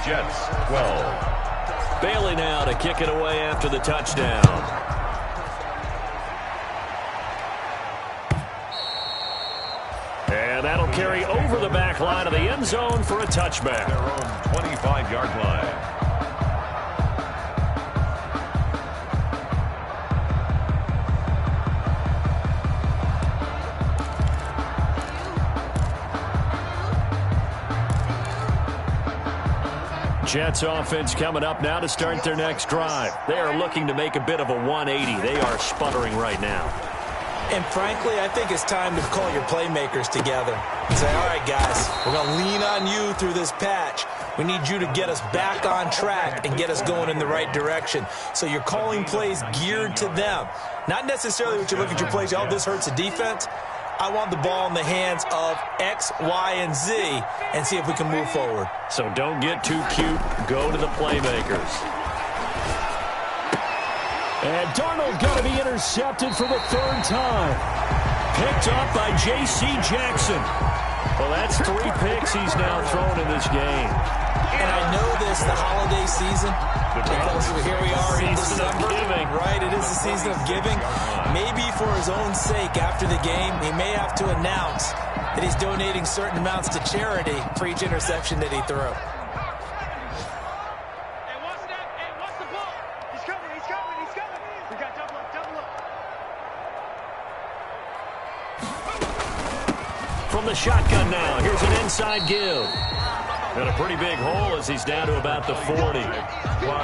Jets 12.
Bailey now to kick it away after the touchdown. And that'll carry over the back line of the end zone for a touchback.
Their own 25-yard line.
Jets offense coming up now to start their next drive. They are looking to make a bit of a 180. They are sputtering right now.
And frankly, I think it's time to call your playmakers together and say, all right, guys, we're going to lean on you through this patch. We need you to get us back on track and get us going in the right direction. So you're calling plays geared to them. Not necessarily what you look at your plays, oh, this hurts the defense. I want the ball in the hands of X, Y, and Z and see if we can move forward.
So don't get too cute. Go to the playmakers. And Darnold going to be intercepted for the 3rd time. Picked up by J.C. Jackson. Well, that's 3 picks he's now thrown in this game.
And I know this, the holiday season, because here we are in December, right? It is the season of giving. Maybe for his own sake, after the game, he may have to announce that he's donating certain amounts to charity for each interception that he threw.
Hey, what's that? Hey, what's the ball? He's coming, he's coming, he's coming. We got double up, double up.
From the shotgun now, here's an inside give. And a pretty big hole as he's down to about the 40.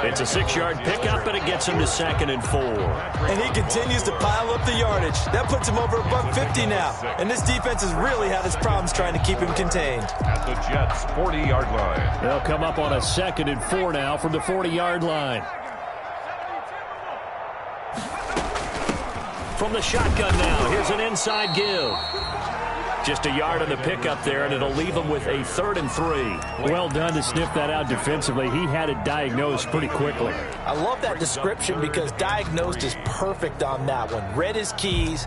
It's a 6-yard pickup, but it gets him to 2nd and 4.
And he continues to pile up the yardage. That puts him over $150 now. And this defense has really had its problems trying to keep him contained.
At the Jets' 40-yard line.
They'll come up on a 2nd and 4 now from the 40-yard line. From the shotgun now, here's an inside give. Just a yard on the pickup there, and it'll leave him with a 3rd and 3. Well done to sniff that out defensively. He had it diagnosed pretty quickly.
I love that description because diagnosed is perfect on that one. Read his keys,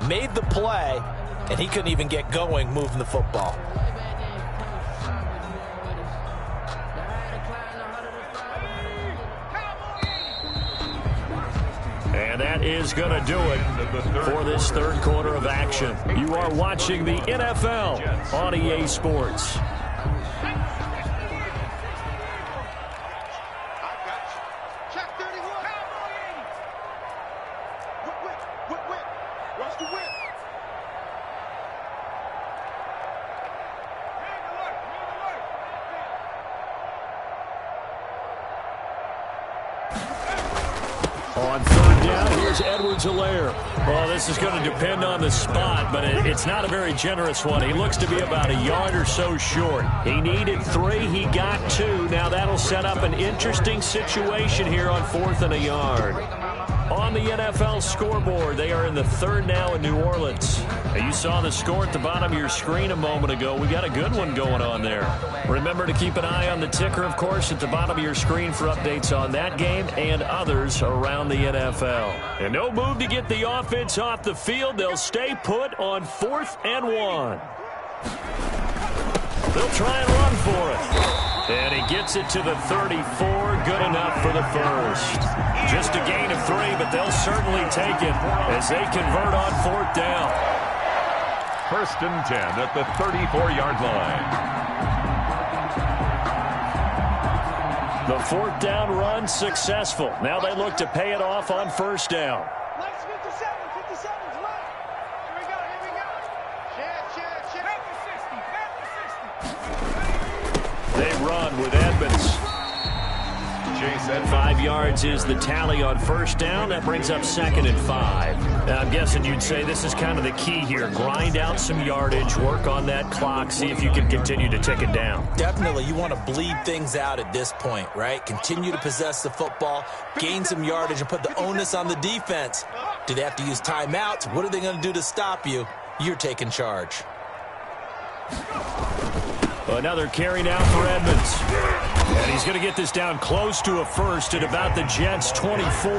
made the play, and he couldn't even get going moving the football.
And that is going to do it for this 3rd quarter of action. You are watching the NFL on EA Sports.
Check 31. Whip. Watch the whip.
On 3rd down, here's Edwards-Helaire. Well, this is going to depend on the spot, but it's not a very generous one. He looks to be about a yard or so short. He needed 3. He got 2. Now that'll set up an interesting situation here on 4th and a yard. On the NFL scoreboard, they are in the 3rd now in New Orleans. Now, you saw the score at the bottom of your screen a moment ago. We got a good one going on there. Remember to keep an eye on the ticker, of course, at the bottom of your screen for updates on that game and others around the NFL. And no move to get the offense off the field. They'll stay put on 4th and 1. They'll try and run for it. And he gets it to the 34. Good enough for the first. Just a gain of 3, but they'll certainly take it as they convert on 4th down.
1st and 10 at the 34-yard line.
The 4th down run successful. Now they look to pay it off on 1st down.
Nice 57's right. Here we go. Check.
They run with Edmonds. 5 yards is the tally on 1st down. That brings up 2nd and 5. Now, I'm guessing you'd say this is kind of the key here. Grind out some yardage, work on that clock, see if you can continue to tick it down.
Definitely, you want to bleed things out at this point, right? Continue to possess the football, gain some yardage, and put the onus on the defense. Do they have to use timeouts? What are they going to do to stop you? You're taking charge.
Another carry now for Edmonds. And he's going to get this down close to a first at about the Jets' 24.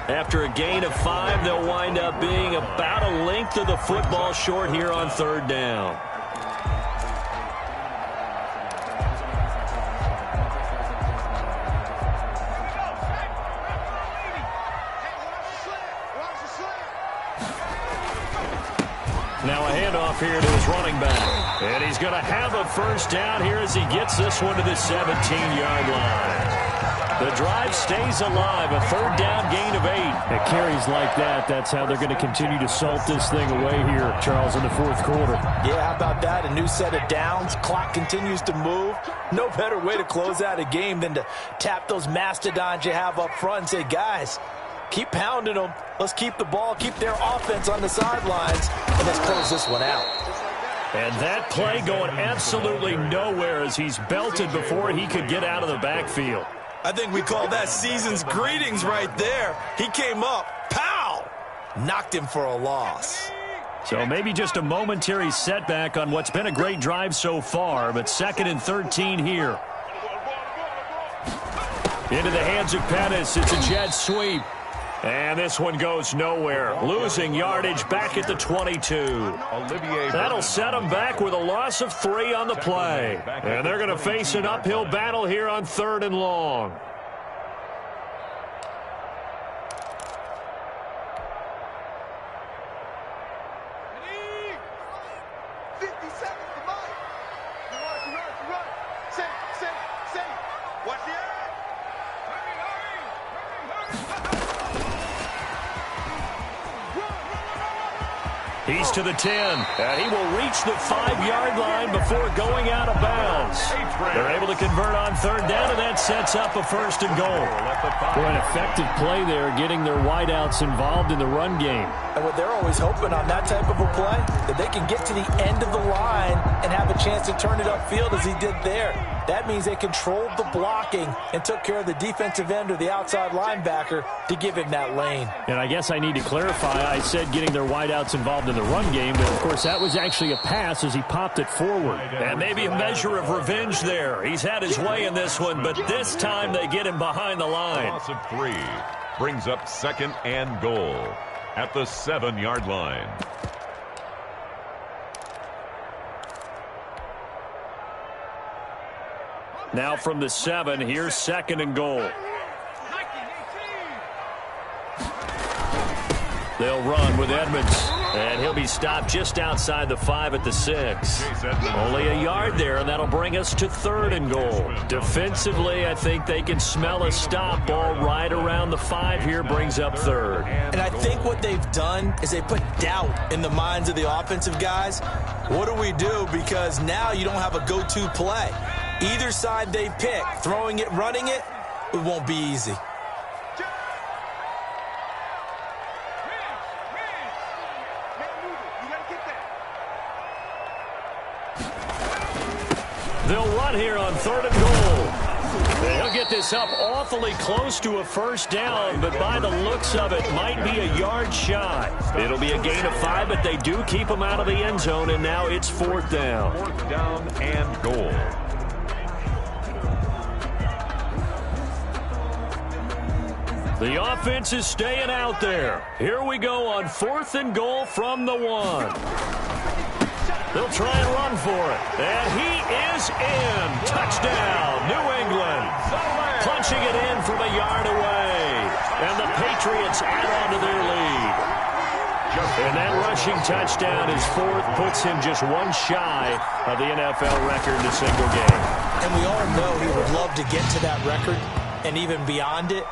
After a gain of 5, they'll wind up being about a length of the football short here on 3rd down. Now a handoff here to his running back. And he's going to have a 1st down here as he gets this one to the 17-yard line. The drive stays alive, a 3rd down gain of 8. At carries like that, that's how they're going to continue to salt this thing away here, Charles, in the 4th quarter.
Yeah, how about that? A new set of downs. Clock continues to move. No better way to close out a game than to tap those mastodons you have up front and say, guys, keep pounding them. Let's keep the ball, keep their offense on the sidelines, and let's close this one out.
And that play going absolutely nowhere as he's belted before he could get out of the backfield.
I think we call that season's greetings right there. He came up, pow! Knocked him for a loss.
So maybe just a momentary setback on what's been a great drive so far, but 2nd and 13 here. Into the hands of Pettis. It's a jet sweep. And this one goes nowhere. Losing yardage back at the 22. That'll set them back with a loss of 3 on the play. And they're going to face an uphill battle here on 3rd and long. He's to the 10, and he will reach the 5-yard line before going out of bounds. They're able to convert on 3rd down, and that sets up a 1st and goal. For an effective play there, getting their wideouts involved in the run game.
And what they're always hoping on that type of a play, that they can get to the end of the line and have a chance to turn it upfield as he did there. That means they controlled the blocking and took care of the defensive end or the outside linebacker to give him that lane.
And I guess I need to clarify, I said getting their wideouts involved in the run game, but of course that was actually a pass as he popped it forward. And maybe a measure of revenge there. He's had his way in this one, but this time they get him behind the line.
Loss of 3 brings up 2nd and goal at the 7-yard line.
Now from the 7, here's 2nd and goal. They'll run with Edmonds, and he'll be stopped just outside the 5 at the 6. Only a yard there, and that'll bring us to 3rd and goal. Defensively, I think they can smell a stop ball right around the 5 here, brings up 3rd.
And I think what they've done is they put doubt in the minds of the offensive guys. What do we do? Because now you don't have a go-to play. Either side they pick, throwing it, running it, it won't be easy.
They'll run here on 3rd and goal. He'll get this up awfully close to a 1st down, but by the looks of it, might be a yard shy. It'll be a gain of 5, but they do keep him out of the end zone, and now it's 4th down.
4th down and goal.
The offense is staying out there. Here we go on 4th and goal from the 1. They'll try and run for it. And he is in. Touchdown, New England. Punching it in from a yard away. And the Patriots add on to their lead. And that rushing touchdown, his fourth, puts him just one shy of the NFL record in a single game.
And we all know he would love to get to that record and even beyond it.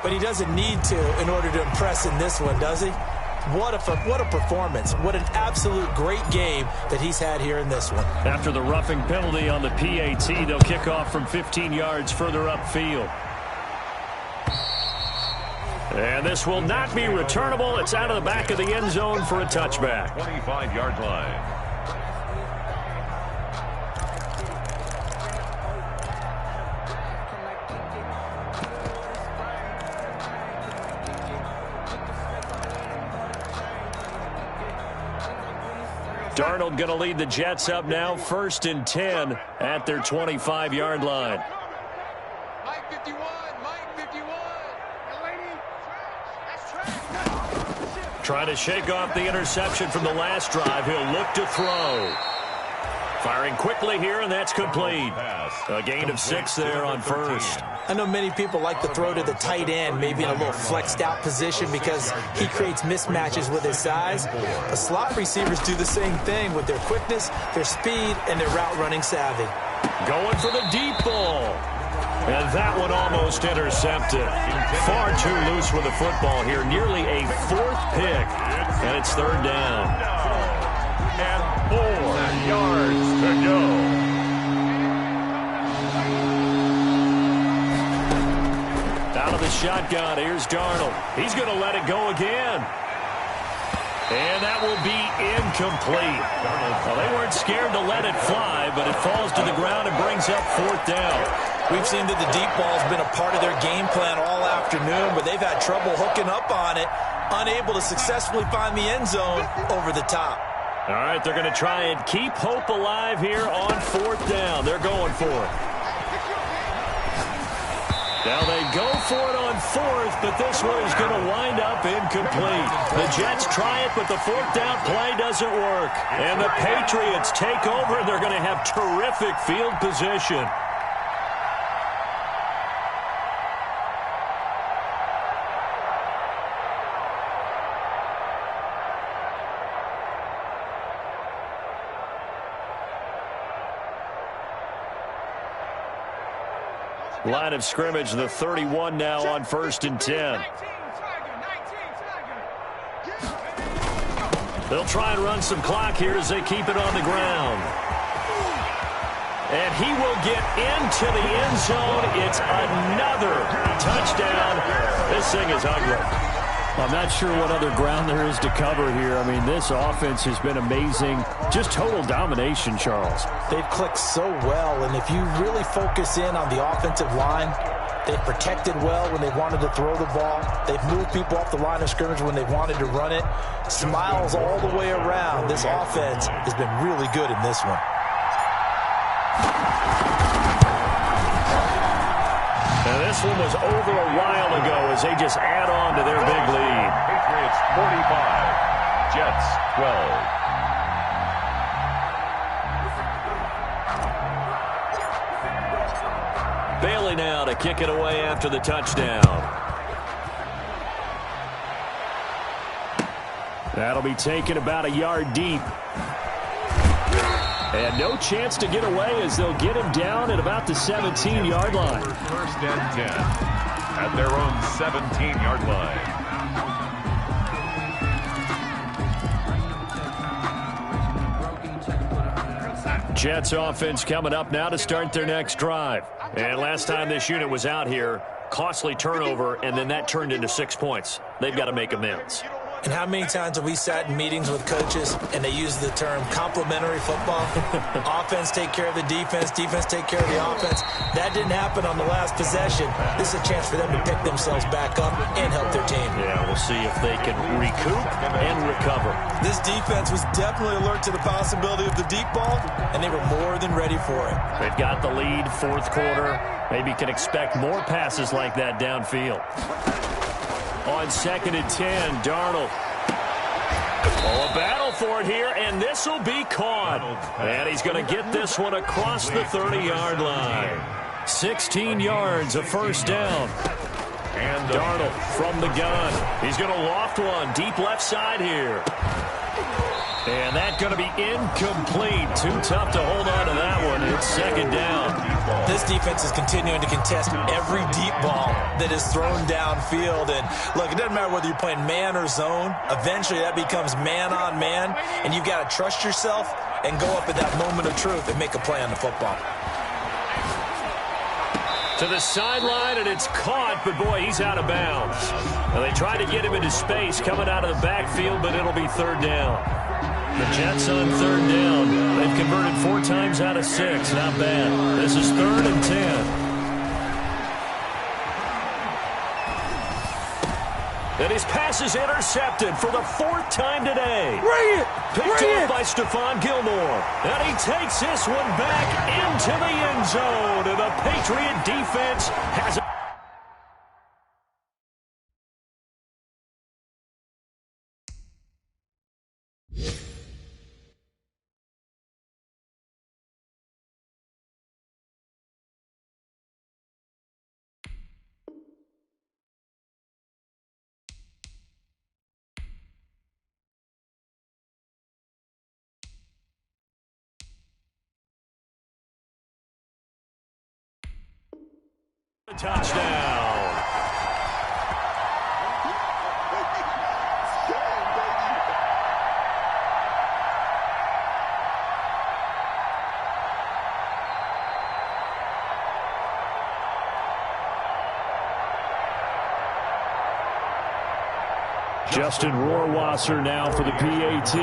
But he doesn't need to in order to impress in this one, does he? What a performance. What an absolute great game that he's had here in this one.
After the roughing penalty on the PAT, they'll kick off from 15 yards further upfield. And this will not be returnable. It's out of the back of the end zone for a touchback.
25-yard line.
Darnold going to lead the Jets up now, 1st and 10 at their 25-yard line.
Mike 51, Mike 51. That's
Trying to shake off the interception from the last drive. He'll look to throw. Firing quickly here, and that's complete. A gain of 6 there on first.
I know many people like to throw to the tight end, maybe in a little flexed out position because he creates mismatches with his size. But slot receivers do the same thing with their quickness, their speed, and their route running savvy.
Going for the deep ball. And that one almost intercepted. Far too loose with the football here. Nearly a 4th pick. And it's 3rd down.
And 4 yards to go.
Out of the shotgun, here's Darnold. He's going to let it go again. And that will be incomplete. Well, they weren't scared to let it fly, but it falls to the ground and brings up 4th down.
We've seen that the deep ball has been a part of their game plan all afternoon, but they've had trouble hooking up on it, unable to successfully find the end zone over the top.
All right, they're going to try and keep hope alive here on 4th down. They're going for it. Now they go for it on 4th, but this one is going to wind up incomplete. The Jets try it, but the 4th down play doesn't work. And the Patriots take over, and they're going to have terrific field position. Line of scrimmage, the 31 now on 1st and 10. They'll try and run some clock here as they keep it on the ground. And he will get into the end zone. It's another touchdown. This thing is ugly. I'm not sure what other ground there is to cover here. I mean, this offense has been amazing. Just total domination, Charles.
They've clicked so well, and if you really focus in on the offensive line, they've protected well when they wanted to throw the ball. They've moved people off the line of scrimmage when they wanted to run it. Smiles all the way around. This offense has been really good in this one.
And this one was over a while ago as they just add on to their big lead.
Patriots 45, Jets 12.
Bailey now to kick it away after the touchdown. That'll be taken about a yard deep. And no chance to get away as they'll get him down at about the 17-yard line.
1st and 10 at their own 17-yard line.
Jets offense coming up now to start their next drive. And last time this unit was out here, costly turnover, and then that turned into 6 points. They've got to make amends.
And how many times have we sat in meetings with coaches and they use the term complementary football? Offense take care of the defense, defense take care of the offense. That didn't happen on the last possession. This is a chance for them to pick themselves back up and help their team.
Yeah, we'll see if they can recoup and recover.
This defense was definitely alert to the possibility of the deep ball, and they were more than ready for it.
They've got the lead, 4th quarter. Maybe can expect more passes like that downfield. On 2nd and 10, Darnold. Oh, a battle for it here, and this will be caught. And he's going to get this one across the 30-yard line. 16 yards, a first down. And Darnold from the gun. He's going to loft one deep left side here. And that's going to be incomplete. Too tough to hold on to that one. It's second down.
This defense is continuing to contest every deep ball that is thrown downfield. And, look, it doesn't matter whether you're playing man or zone. Eventually, that becomes man on man. And you've got to trust yourself and go up at that moment of truth and make a play on the football.
To the sideline, and it's caught, but, boy, he's out of bounds. Well, they tried to get him into space coming out of the backfield, but it'll be third down. The Jets on third down. They've converted 4 times out of 6. Not bad. This is 3rd and 10. And his pass is intercepted for the 4th time today.
Bring it!
Picked off by Stephon Gilmore. And he takes this one back into the end zone. And the Patriot defense has a touchdown. Justin Rohrwasser now for the PAT.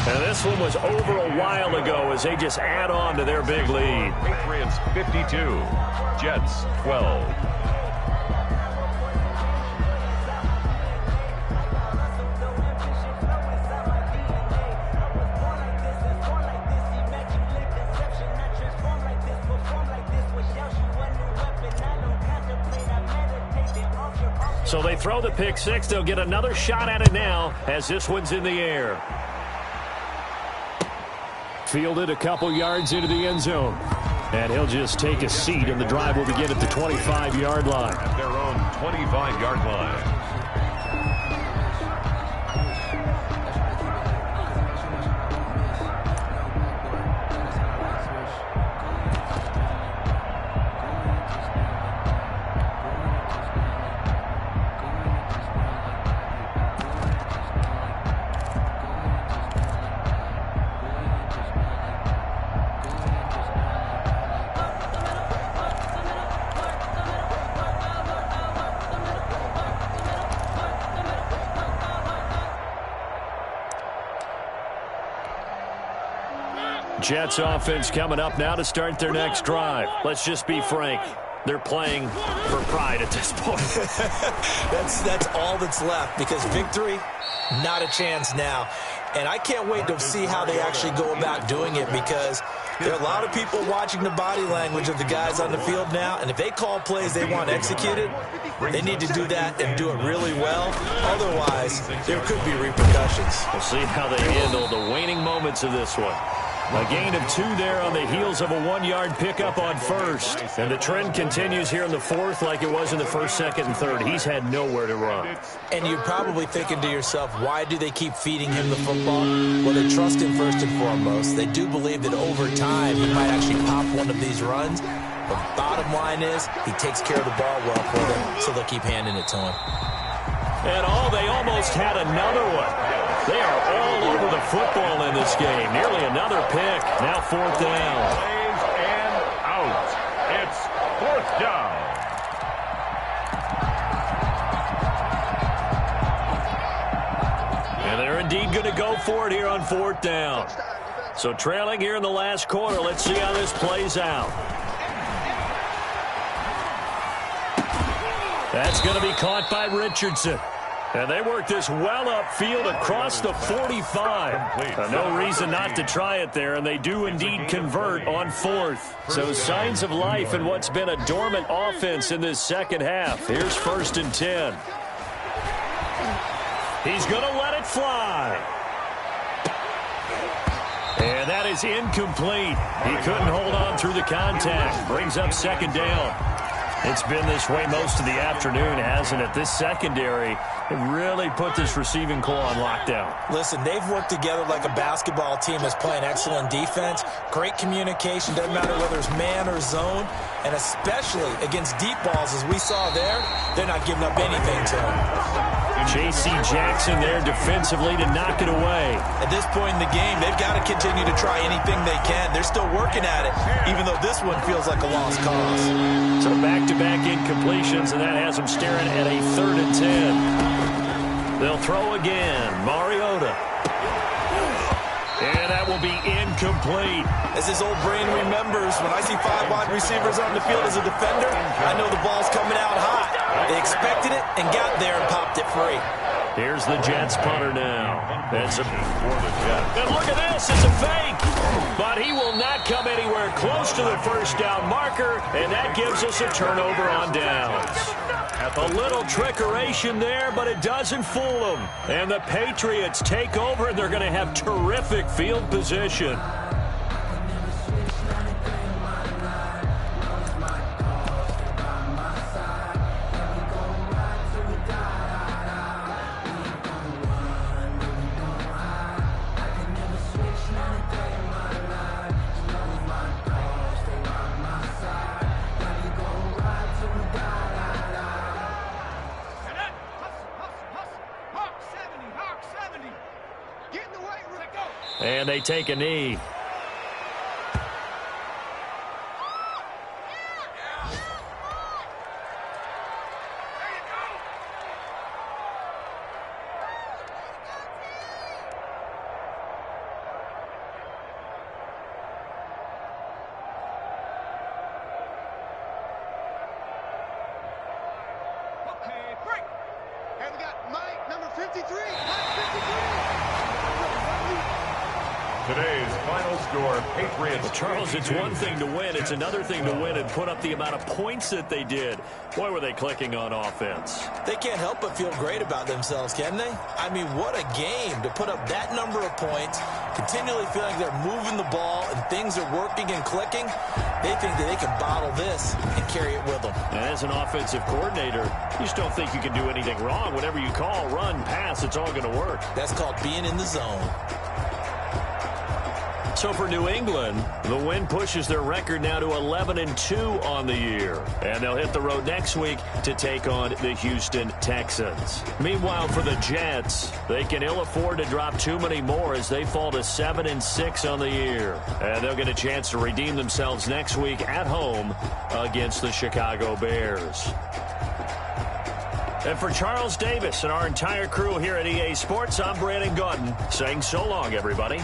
And this one was over a while ago as they just add on to their big lead.
Patriots 52, Jets 12.
So they throw the pick six. They'll get another shot at it now as this one's in the air. Fielded a couple yards into the end zone. And he'll just take a seat, and the drive will begin at the 25-yard line.
At their own 25-yard line.
Jets offense coming up now to start their next drive. Let's just be frank. They're playing for pride at this point.
That's all that's left, because victory, not a chance now. And I can't wait to see how they actually go about doing it, because there are a lot of people watching the body language of the guys on the field now, and if they call plays they want executed, they need to do that and do it really well. Otherwise, there could be repercussions.
We'll see how they handle the waning moments of this one. A gain of 2 there on the heels of a 1-yard pickup on first. And the trend continues here in the 4th like it was in the 1st, 2nd, and 3rd. He's had nowhere to run.
And you're probably thinking to yourself, why do they keep feeding him the football? Well, they trust him first and foremost. They do believe that over time he might actually pop one of these runs. But bottom line is, he takes care of the ball well for them, so they'll keep handing it to him.
And they almost had another one. They are all over the football in this game. Nearly another pick. Now 4th down.
Plays and out. It's 4th down.
And they're indeed going to go for it here on 4th down. So trailing here in the last quarter. Let's see how this plays out. That's going to be caught by Richardson. And they work this well upfield across the 45. No reason not to try it there, and they do indeed convert on 4th. So signs of life in what's been a dormant offense in this second half. Here's 1st and 10. He's going to let it fly. And that is incomplete. He couldn't hold on through the contact. Brings up 2nd down. It's been this way most of the afternoon, hasn't it? This secondary really put this receiving core on lockdown.
Listen, they've worked together like a basketball team that's playing excellent defense. Great communication, doesn't matter whether it's man or zone. And especially against deep balls, as we saw there, they're not giving up anything to them.
J.C. Jackson there defensively to knock it away.
At this point in the game, they've got to continue to try anything they can. They're still working at it, even though this one feels like a lost cause.
So back-to-back incompletions, and that has them staring at a 3rd and 10. They'll throw again. Mariota. And that will be incomplete.
As his old brain remembers, when I see 5 wide receivers on the field as a defender, I know the ball's coming out hot. They expected it and got there and popped it free.
Here's the Jets punter now. That's and look at this. It's a fake. But he will not come anywhere close to the 1st down marker, and that gives us a turnover on downs. A little trickeration there, but it doesn't fool them. And the Patriots take over, and they're going to have terrific field position. And they take a knee.
Okay, break. And we got Mike, number 53. Mike, 53.
Today's final score, Patriots.
Well, Charles, it's one thing to win. It's another thing to win and put up the amount of points that they did. Boy, were they clicking on offense.
They can't help but feel great about themselves, can they? I mean, what a game to put up that number of points, continually feel like they're moving the ball and things are working and clicking. They think that they can bottle this and carry it with them.
And as an offensive coordinator, you just don't think you can do anything wrong. Whatever you call, run, pass, it's all going to work.
That's called being in the zone.
So for New England, the win pushes their record now to 11-2 on the year. And they'll hit the road next week to take on the Houston Texans. Meanwhile, for the Jets, they can ill afford to drop too many more as they fall to 7-6 on the year. And they'll get a chance to redeem themselves next week at home against the Chicago Bears. And for Charles Davis and our entire crew here at EA Sports, I'm Brandon Gaudin saying so long, everybody.